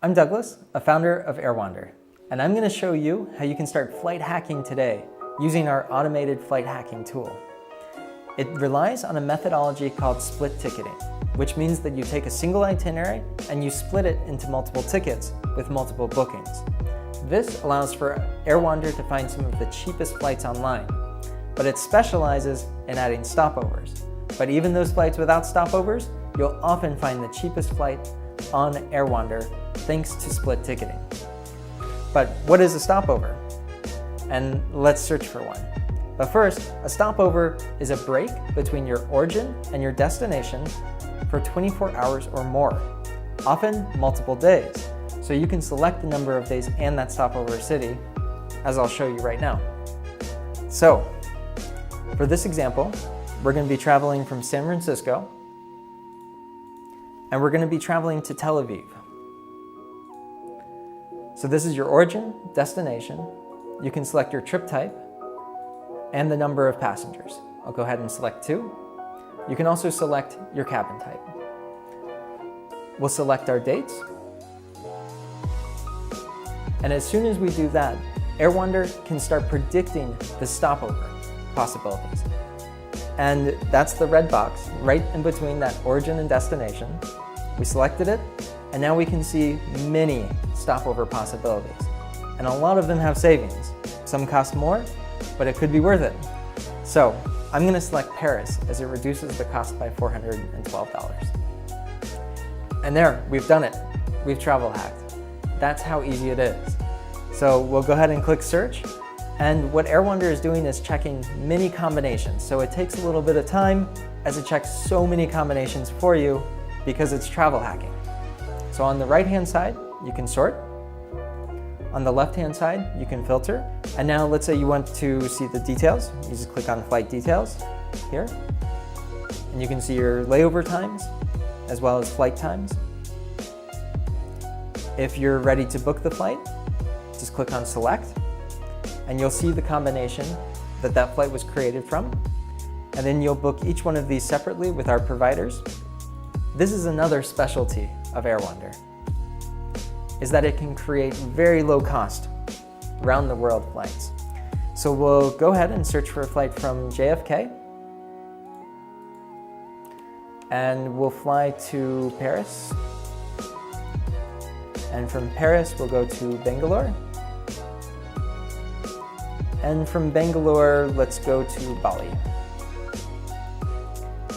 I'm Douglas, a founder of Airwander, and I'm going to show you how you can start flight hacking today using our automated flight hacking tool. It relies on a methodology called split ticketing, which means that you take a single itinerary and you split it into multiple tickets with multiple bookings. This allows for Airwander to find some of the cheapest flights online, but it specializes in adding stopovers. But even those flights without stopovers, you'll often find the cheapest flight on Airwander thanks to split ticketing. But what is a stopover? And let's search for one. But first, a stopover is a break between your origin and your destination for 24 hours or more, often multiple days. So you can select the number of days and that stopover city, as I'll show you right now. So, for this example, we're going to be traveling from San Francisco, and we're going to be traveling to Tel Aviv. So this is your origin, destination. You can select your trip type and the number of passengers. I'll go ahead and select 2. You can also select your cabin type. We'll select our dates. And as soon as we do that, Airwander can start predicting the stopover possibilities. And that's the red box right in between that origin and destination. We selected it, and now we can see many stopover possibilities. And a lot of them have savings. Some cost more, but it could be worth it. So I'm going to select Paris as it reduces the cost by $412. And there, we've done it. We've travel hacked. That's how easy it is. So we'll go ahead and click search. And what Airwander is doing is checking many combinations. So it takes a little bit of time as it checks so many combinations for you because it's travel hacking. So on the right-hand side, you can sort. On the left-hand side, you can filter. And now let's say you want to see the details. You just click on flight details here. And you can see your layover times as well as flight times. If you're ready to book the flight, just click on select. And you'll see the combination that that flight was created from. And then you'll book each one of these separately with our providers. This is another specialty of Airwander, is that it can create very low cost round the world flights. So we'll go ahead and search for a flight from JFK. And we'll fly to Paris. And from Paris, we'll go to Bangalore. And from Bangalore, let's go to Bali.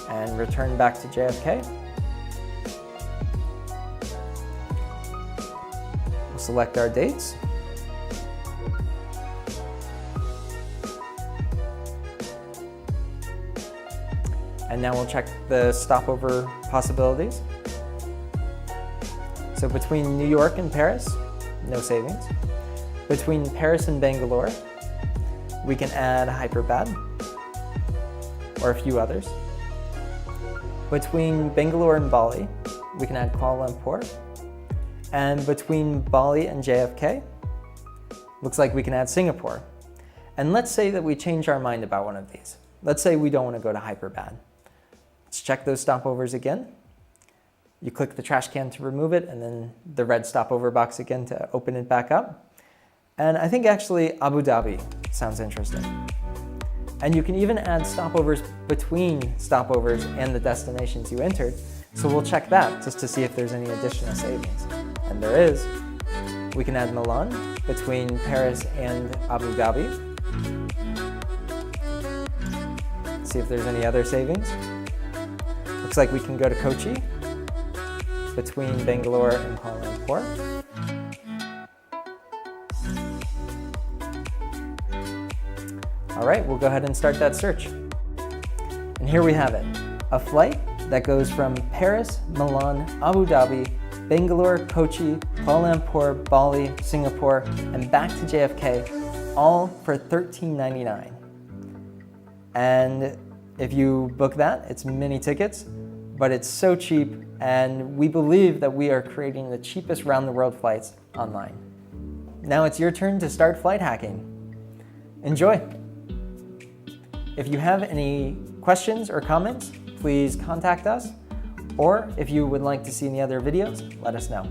And return back to JFK. We'll select our dates. And now we'll check the stopover possibilities. So between New York and Paris, no savings. Between Paris and Bangalore, we can add Hyderabad or a few others. Between Bangalore and Bali, we can add Kuala Lumpur. And between Bali and JFK, looks like we can add Singapore. And let's say that we change our mind about one of these. Let's say we don't want to go to Hyderabad. Let's check those stopovers again. You click the trash can to remove it, and then the red stopover box again to open it back up. And I think actually Abu Dhabi sounds interesting. And you can even add stopovers between stopovers and the destinations you entered. So we'll check that just to see if there's any additional savings. And there is. We can add Milan between Paris and Abu Dhabi. See if there's any other savings. Looks like we can go to Kochi between Bangalore and Kuala Lumpur. All right, we'll go ahead and start that search. And here we have it, a flight that goes from Paris, Milan, Abu Dhabi, Bangalore, Kochi, Kuala Lumpur, Bali, Singapore, and back to JFK, all for $13.99. And if you book that, it's mini tickets, but it's so cheap, and we believe that we are creating the cheapest round-the-world flights online. Now it's your turn to start flight hacking. Enjoy! If you have any questions or comments, please contact us. Or if you would like to see any other videos, let us know.